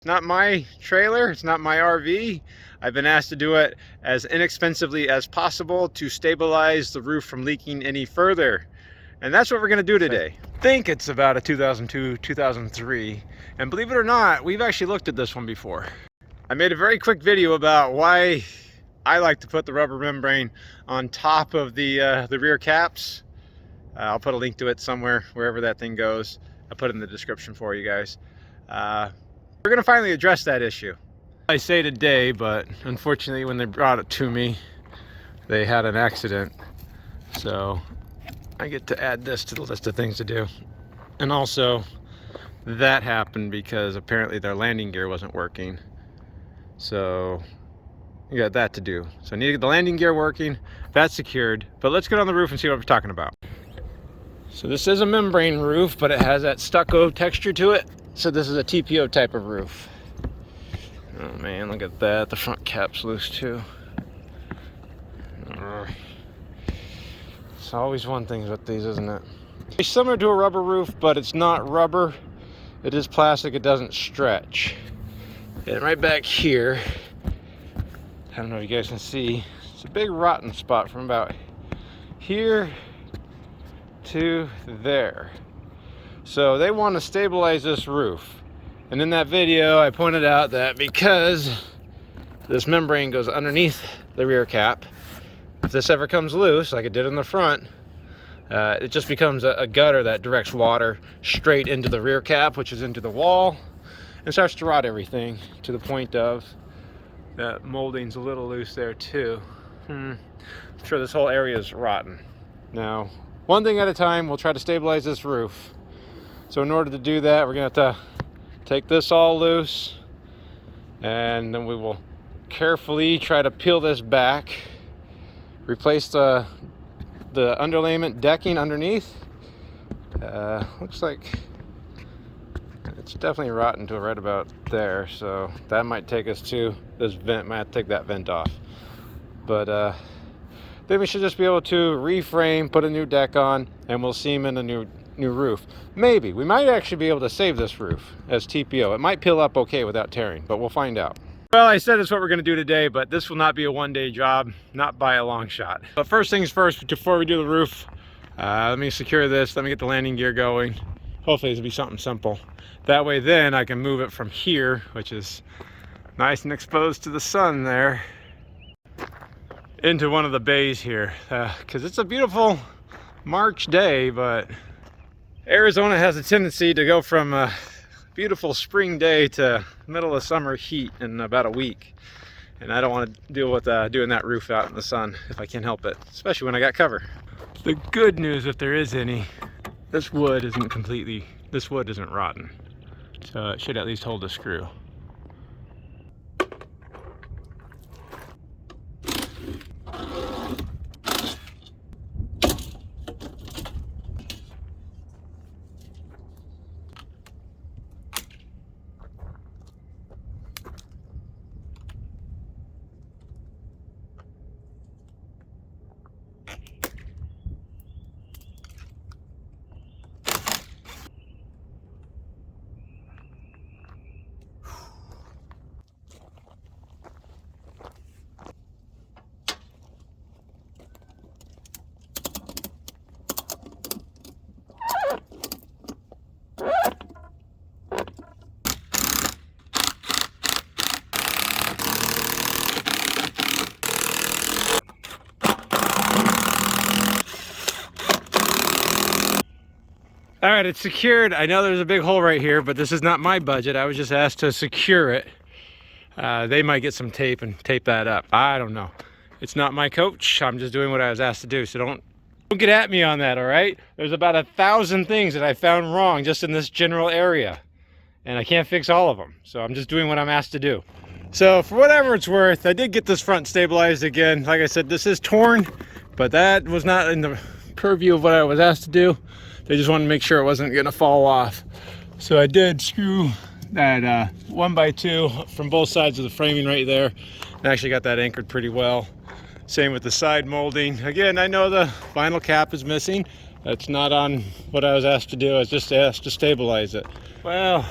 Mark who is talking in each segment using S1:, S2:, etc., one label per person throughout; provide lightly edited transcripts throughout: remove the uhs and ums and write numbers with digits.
S1: It's not my trailer, it's not my RV. I've been asked to do it as inexpensively as possible to stabilize the roof from leaking any further. And that's what we're gonna do today. I think it's about a 2002, 2003. And believe it or not, we've actually looked at this one before. I made a very quick video about why I like to put the rubber membrane on top of the rear caps. I'll put a link to it somewhere, wherever that thing goes. I'll put it in the description for you guys. We're gonna finally address that issue. I say today, but unfortunately when they brought it to me, they had an accident. So I get to add this to the list of things to do. And also, that happened because apparently their landing gear wasn't working. So you got that to do. So I need to get the landing gear working, that's secured. But let's get on the roof and see what we're talking about. So this is a membrane roof, but it has that stucco texture to it. So this is a TPO type of roof. Oh man, look at that. The front cap's loose too. It's always one thing with these, isn't it? It's similar to a rubber roof, but it's not rubber. It is plastic, it doesn't stretch. And right back here, I don't know if you guys can see, it's a big rotten spot from about here to there. So they want to stabilize this roof. And in that video, I pointed out that because this membrane goes underneath the rear cap, if this ever comes loose, like it did in the front, it just becomes a gutter that directs water straight into the rear cap, which is into the wall, and starts to rot everything to the point of that molding's a little loose there too. I'm sure this whole area is rotten. Now, one thing at a time, we'll try to stabilize this roof. So in order to do that, we're gonna have to take this all loose, and then we will carefully try to peel this back, replace the underlayment decking underneath. Looks like it's definitely rotten to right about there, so that might take us to this vent. Might have to take that vent off, but then we should just be able to reframe, put a new deck on, and we'll seam in a new roof. Maybe we might actually be able to save this roof as TPO. It might peel up okay without tearing, but we'll find out. Well, I said that's what we're going to do today, but this will not be a one-day job, not by a long shot. But first things first, before we do the roof, let me secure this, let me get the landing gear going. Hopefully it'll be something simple. That way then I can move it from here, which is nice and exposed to the sun there, into one of the bays here, because it's a beautiful March day, but Arizona has a tendency to go from a beautiful spring day to middle of summer heat in about a week. And I don't want to deal with doing that roof out in the sun if I can help it, especially when I got cover. The good news, if there is any, this wood isn't rotten. So it should at least hold a screw. All right, it's secured. I know there's a big hole right here, but this is not my budget. I was just asked to secure it. They might get some tape and tape that up. I don't know. It's not my coach. I'm just doing what I was asked to do. So don't get at me on that, all right? There's about 1,000 things that I found wrong just in this general area, and I can't fix all of them. So I'm just doing what I'm asked to do. So for whatever it's worth, I did get this front stabilized again. Like I said, this is torn, but that was not in the purview of what I was asked to do. They just wanted to make sure it wasn't gonna fall off. So I did screw that 1x2 from both sides of the framing right there. I actually got that anchored pretty well. Same with the side molding. Again, I know the vinyl cap is missing. That's not on what I was asked to do. I was just asked to stabilize it. Well,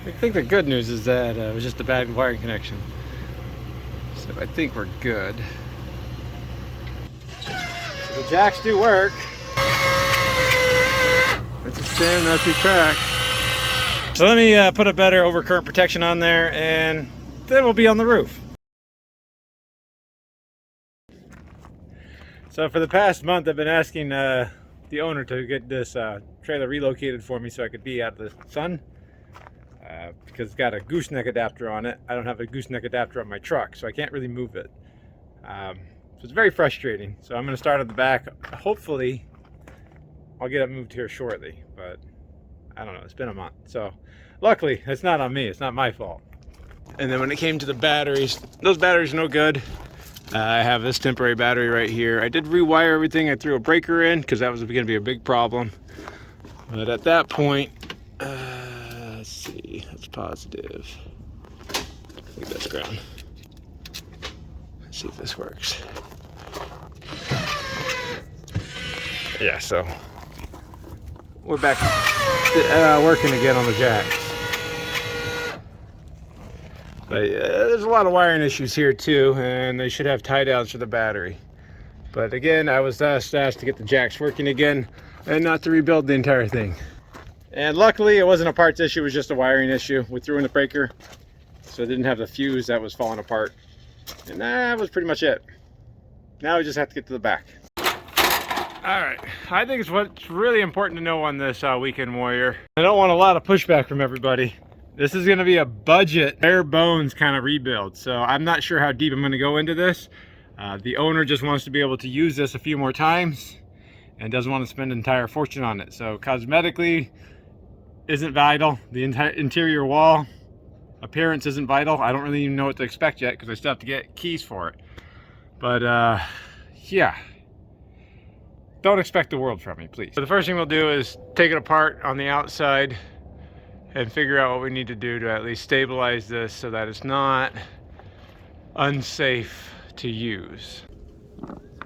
S1: I think the good news is that it was just a bad wiring connection. So I think we're good. So the jacks do work. It's a shame that's the track. So let me put a better overcurrent protection on there, and then we'll be on the roof. So for the past month, I've been asking the owner to get this trailer relocated for me so I could be out of the sun. Because it's got a gooseneck adapter on it. I don't have a gooseneck adapter on my truck, so I can't really move it. So it's very frustrating. So I'm going to start at the back. Hopefully, I'll get it moved here shortly, but I don't know. It's been a month. So luckily, it's not on me. It's not my fault. And then when it came to the batteries, those batteries are no good. I have this temporary battery right here. I did rewire everything. I threw a breaker in because that was going to be a big problem. But at that point, let's see, that's positive. I think that's ground. Let's see if this works. Yeah, so we're back working again on the jacks. But there's a lot of wiring issues here too, and they should have tie downs for the battery. But again, I was asked to get the jacks working again and not to rebuild the entire thing. And luckily it wasn't a parts issue, it was just a wiring issue. We threw in the breaker, so it didn't have the fuse that was falling apart. And that was pretty much it. Now we just have to get to the back. All right, I think it's what's really important to know on this Weekend Warrior. I don't want a lot of pushback from everybody. This is gonna be a budget, bare bones kind of rebuild. So I'm not sure how deep I'm gonna go into this. The owner just wants to be able to use this a few more times and doesn't want to spend an entire fortune on it. So cosmetically isn't vital. The entire interior wall appearance isn't vital. I don't really even know what to expect yet because I still have to get keys for it. But yeah, don't expect the world from me, please. So the first thing we'll do is take it apart on the outside and figure out what we need to do to at least stabilize this so that it's not unsafe to use.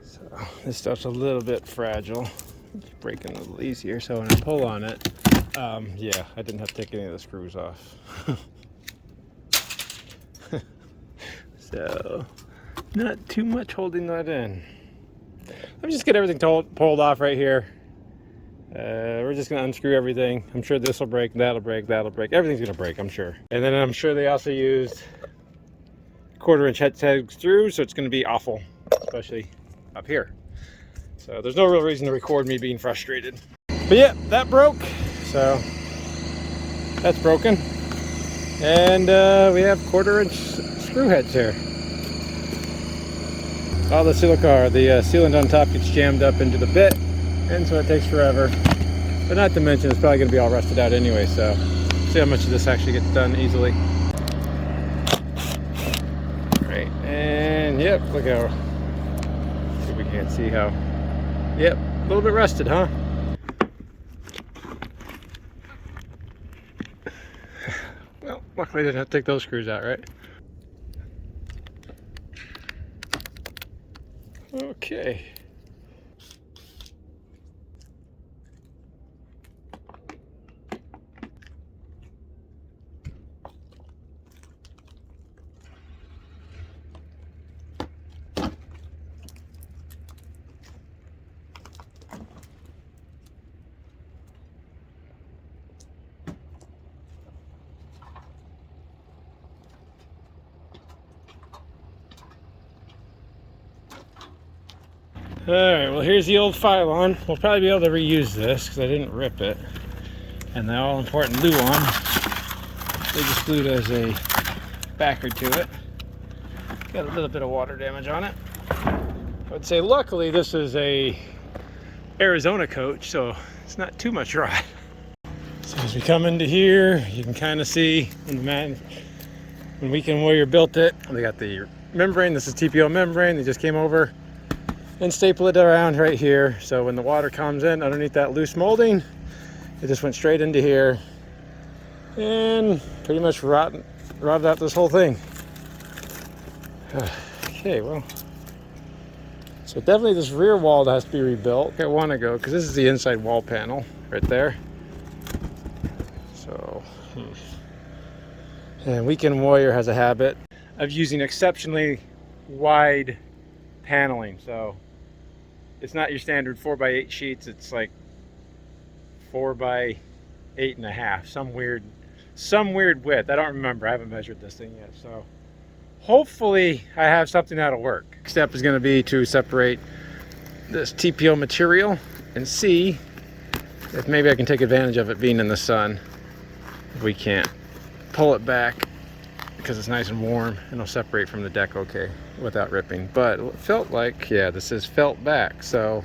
S1: So this stuff's a little bit fragile. It's breaking a little easier, so when I pull on it, yeah, I didn't have to take any of the screws off. So not too much holding that in. Let me just get everything pulled off right here. We're just gonna unscrew everything. I'm sure this will break, that'll break, that'll break. Everything's gonna break, I'm sure. And then I'm sure they also used 1/4-inch head screws, so it's gonna be awful, especially up here. So there's no real reason to record me being frustrated. But yeah, that broke, so that's broken. And we have 1/4-inch screw heads here. All the silica, the sealant on top gets jammed up into the bit, and so it takes forever. But not to mention it's probably going to be all rusted out anyway, so see how much of this actually gets done easily. Right, and yep, look how, see if we can't see how, yep, a little bit rusted, huh? Well, luckily I didn't have to take those screws out, right? Okay. Alright, well here's the old Phylon. We'll probably be able to reuse this because I didn't rip it. And the all-important Luon. They just glued as a backer to it. Got a little bit of water damage on it. I would say luckily this is a Arizona coach, so it's not too much rot. So as we come into here, you can kind of see when Weekend Warrior built it, they got the membrane. This is TPO membrane. They just came over and staple it around right here, so when the water comes in underneath that loose molding, it just went straight into here and pretty much rotted out this whole thing. Okay, well, so definitely this rear wall has to be rebuilt. I want to go because this is the inside wall panel right there. So And Weekend Warrior has a habit of using exceptionally wide paneling. So it's not your standard 4x8 sheets. It's like 4x8.5. Some weird width. I don't remember. I haven't measured this thing yet. So hopefully I have something that'll work. Next step is going to be to separate this TPO material and see if maybe I can take advantage of it being in the sun. If we can't, pull it back because it's nice and warm and it'll separate from the deck okay without ripping. But it felt like, yeah, this is felt back, so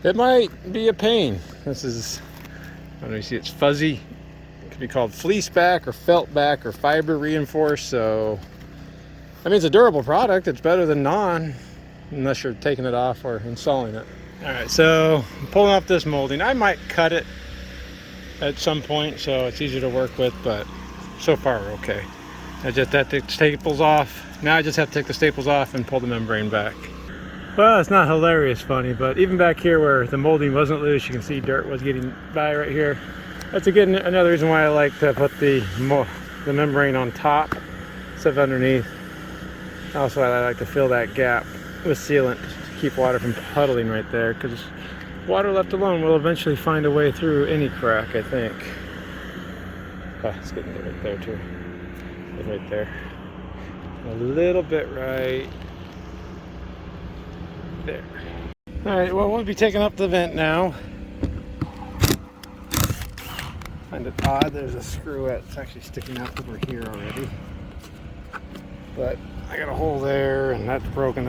S1: it might be a pain. This is, I don't know, you see it's fuzzy. It could be called fleece back or felt back or fiber reinforced. So I mean, it's a durable product. It's better than non, unless you're taking it off or installing it. All right, so I'm pulling off this molding. I might cut it at some point so it's easier to work with, but so far we're okay. I just have to take the staples off. Now I just have to take the staples off and pull the membrane back. Well, it's not hilarious funny, but even back here where the molding wasn't loose, you can see dirt was getting by right here. That's again another reason why I like to put the membrane on top instead of underneath. Also, I like to fill that gap with sealant to keep water from puddling right there, because water left alone will eventually find a way through any crack, I think. Oh, it's getting good right there too. Right there. A little bit right there. Alright, well, we'll be taking up the vent now. Find it odd, there's a screwette. It's actually sticking out over here already. But I got a hole there, and that's broken.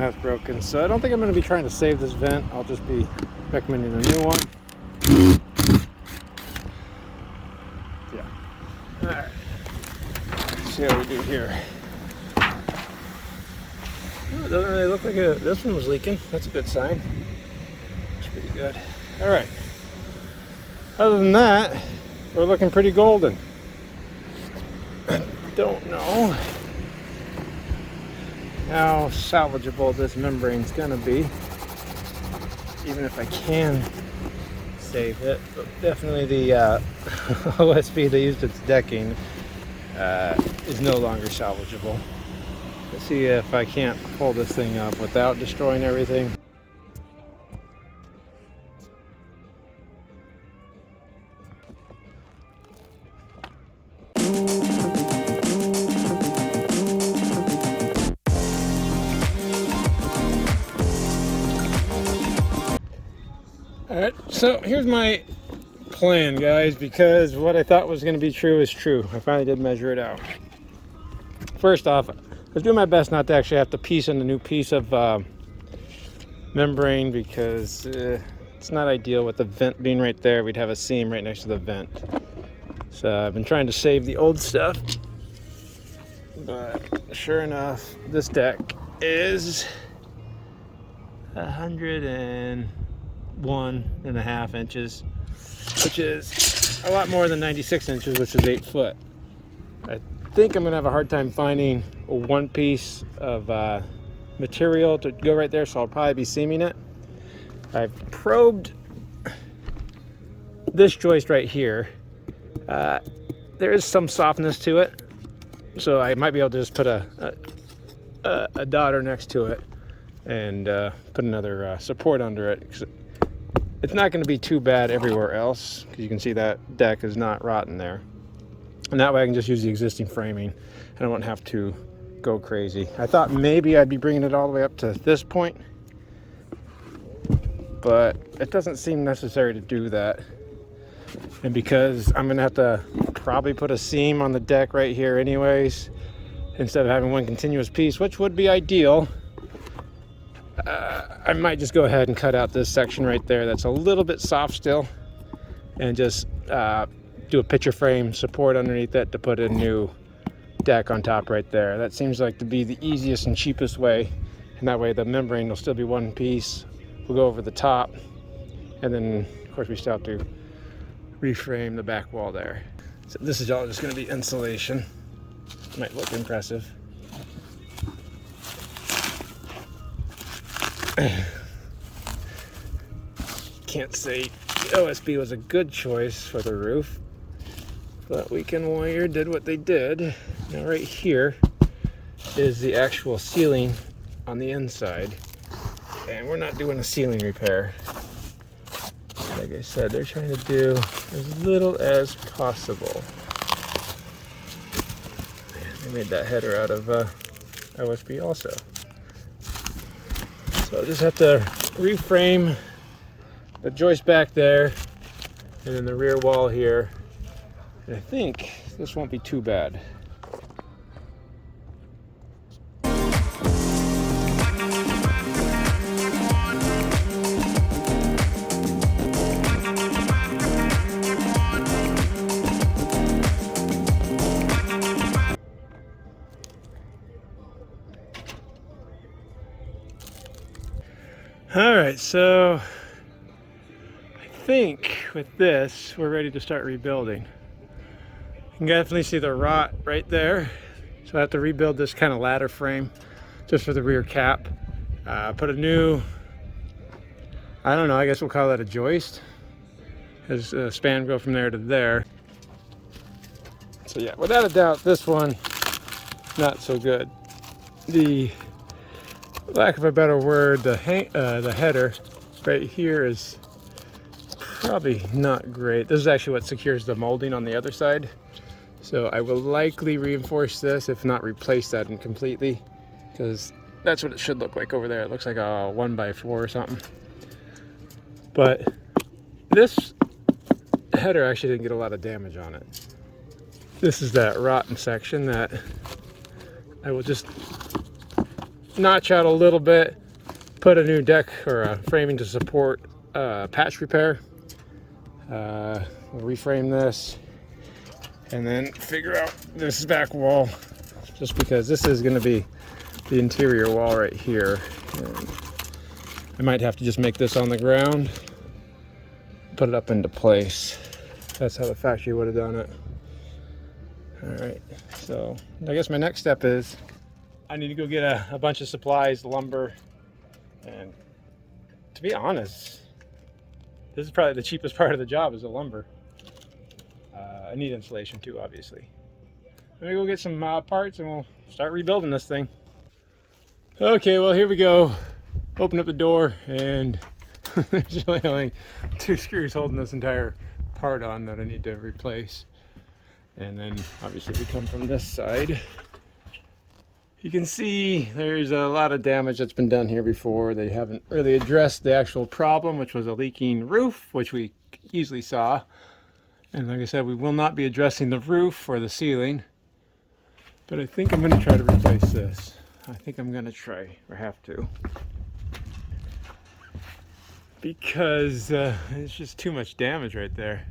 S1: So I don't think I'm going to be trying to save this vent. I'll just be recommending a new one. Yeah. Alright. Let's see how we do here. Oh, it doesn't really look like this one was leaking. That's a good sign. It's pretty good. Alright. Other than that, we're looking pretty golden. I don't know how salvageable this membrane's gonna be, even if I can save it. But definitely the OSB they used its decking is no longer salvageable. Let's see if I can't pull this thing up without destroying everything. Alright, so here's my plan, guys, because what I thought was going to be true is true. I finally did measure it out. First off, I was doing my best not to actually have to piece in a new piece of membrane, because it's not ideal with the vent being right there. We'd have a seam right next to the vent. So I've been trying to save the old stuff, but sure enough, this deck is 101.5 inches, which is a lot more than 96 inches, which is 8 foot. I think I'm gonna have a hard time finding one piece of material to go right there, so I'll probably be seaming it. I've probed this joist right here. There is some softness to it, so I might be able to just put a daughter next to it and put another support under it. It's not going to be too bad everywhere else, because you can see that deck is not rotten there. And that way I can just use the existing framing and I won't have to go crazy. I thought maybe I'd be bringing it all the way up to this point, but it doesn't seem necessary to do that. And because I'm going to have to probably put a seam on the deck right here anyways, instead of having one continuous piece, which would be ideal, I might just go ahead and cut out this section right there that's a little bit soft still, and just do a picture frame support underneath it to put a new deck on top right there. That seems like to be the easiest and cheapest way, and that way the membrane will still be one piece. We'll go over the top, and then of course we still have to reframe the back wall there. So this is all just going to be insulation. Might look impressive. Can't say the OSB was a good choice for the roof, but Weekend Warrior did what they did. Now right here is the actual ceiling on the inside, and we're not doing a ceiling repair. Like I said, they're trying to do as little as possible. They made that header out of OSB also. So I just have to reframe the joist back there and then the rear wall here. And I think this won't be too bad. All right, so I think with this, we're ready to start rebuilding. You can definitely see the rot right there. So I have to rebuild this kind of ladder frame just for the rear cap. Put a new, I don't know, I guess we'll call that a joist. As a span go from there to there. So yeah, without a doubt, this one, not so good. The lack of a better word, the header right here is probably not great. This is actually what secures the molding on the other side. So I will likely reinforce this, if not replace that completely, because that's what it should look like over there. It looks like a 1x4 or something. But this header actually didn't get a lot of damage on it. This is that rotten section that I will just notch out a little bit, put a new deck or a framing to support patch repair. We'll reframe this and then figure out this back wall, just because this is going to be the interior wall right here. And I might have to just make this on the ground, put it up into place. That's how the factory would have done it. All right, so I guess my next step is I need to go get a bunch of supplies, lumber, and to be honest, this is probably the cheapest part of the job is the lumber. I need insulation too, obviously. Let me go get some parts and we'll start rebuilding this thing. Okay, well here we go. Open up the door and there's really only 2 screws holding this entire part on that I need to replace. And then obviously we come from this side. You can see there's a lot of damage that's been done here before. They haven't really addressed the actual problem, which was a leaking roof, which we easily saw. And like I said, we will not be addressing the roof or the ceiling. But I think I'm going to try to replace this. I think I'm going to try, or have to. Because it's just too much damage right there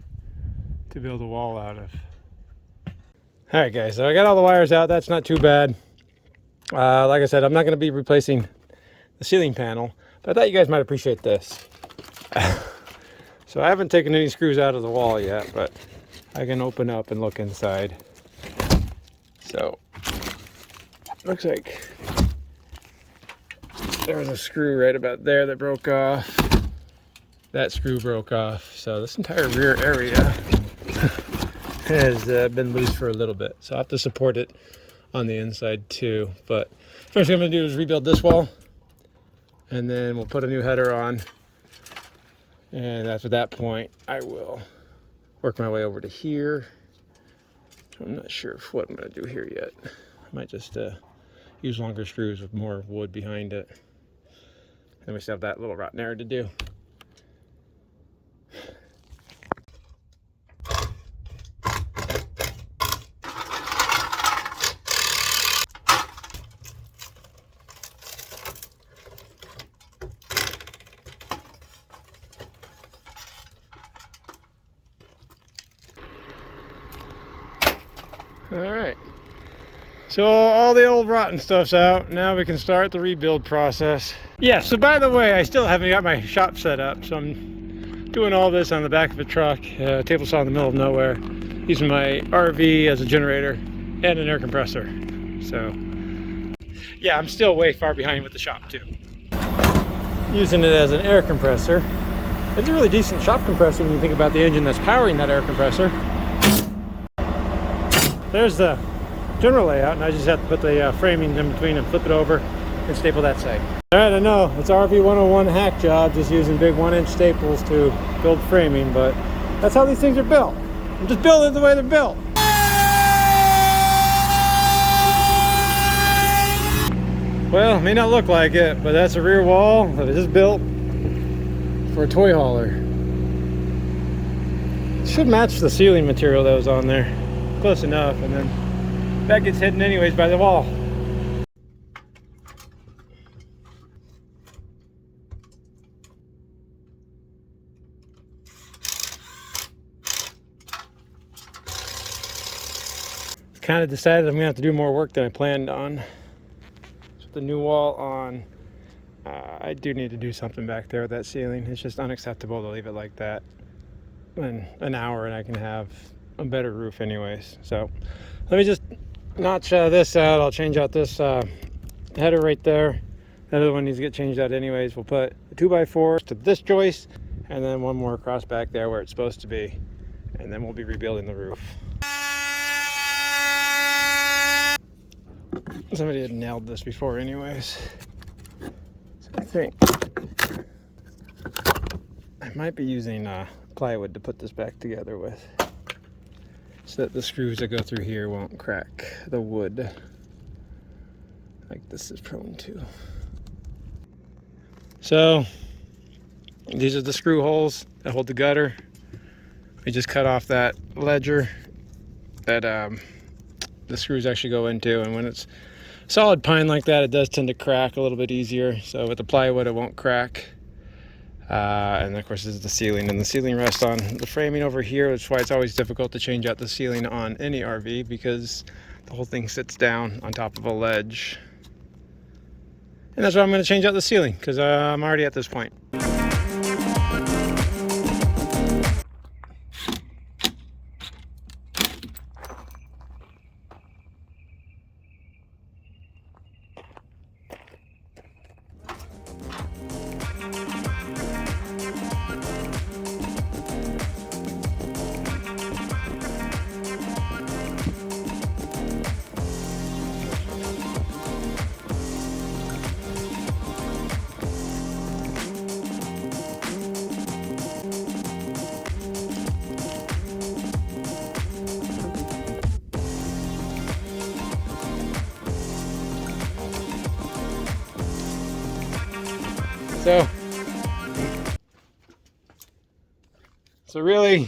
S1: to build a wall out of. Alright guys, so I got all the wires out. That's not too bad. Like I said, I'm not going to be replacing the ceiling panel, but I thought you guys might appreciate this. So I haven't taken any screws out of the wall yet, but I can open up and look inside. So, looks like there was a screw right about there that broke off. That screw broke off. So this entire rear area has been loose for a little bit. So I have to support it on the inside too. But first thing I'm going to do is rebuild this wall, and then we'll put a new header on. And after that point, I will work my way over to here. I'm not sure what I'm going to do here yet. I might just use longer screws with more wood behind it. Then we still have that little rotten area to do. All right, so all the old rotten stuff's out. Now we can start the rebuild process. Yeah, so by the way, I still haven't got my shop set up, so I'm doing all this on the back of a truck, table saw in the middle of nowhere, using my RV as a generator and an air compressor. So yeah, I'm still way far behind with the shop too. Using it as an air compressor. It's a really decent shop compressor when you think about the engine that's powering that air compressor. There's the general layout, and I just have to put the framing in between and flip it over and staple that side. All right, I know it's RV 101 hack job, just using big 1-inch staples to build framing, but that's how these things are built. I'm just building it the way they're built. Well, it may not look like it, but that's a rear wall that is built for a toy hauler. It should match the ceiling material that was on there. Close enough, and then that gets hidden anyways by the wall. Kind of decided I'm gonna have to do more work than I planned on. With the new wall on, I do need to do something back there with that ceiling. It's just unacceptable to leave it like that in an hour, and I can have a better roof anyways. So let me just notch this out. I'll change out this header right there. The other one needs to get changed out anyways. We'll put a 2x4 to this joist, and then one more across back there where it's supposed to be, and then we'll be rebuilding the roof. Somebody had nailed this before anyways. So I think I might be using plywood to put this back together with, so that the screws that go through here won't crack the wood like this is prone to. So these are the screw holes that hold the gutter. We just cut off that ledger that the screws actually go into, and when it's solid pine like that, it does tend to crack a little bit easier. So with the plywood, it won't crack. And of course, this is the ceiling, and the ceiling rests on the framing over here, which is why it's always difficult to change out the ceiling on any RV, because the whole thing sits down on top of a ledge. And that's why I'm going to change out the ceiling, because I'm already at this point. So really,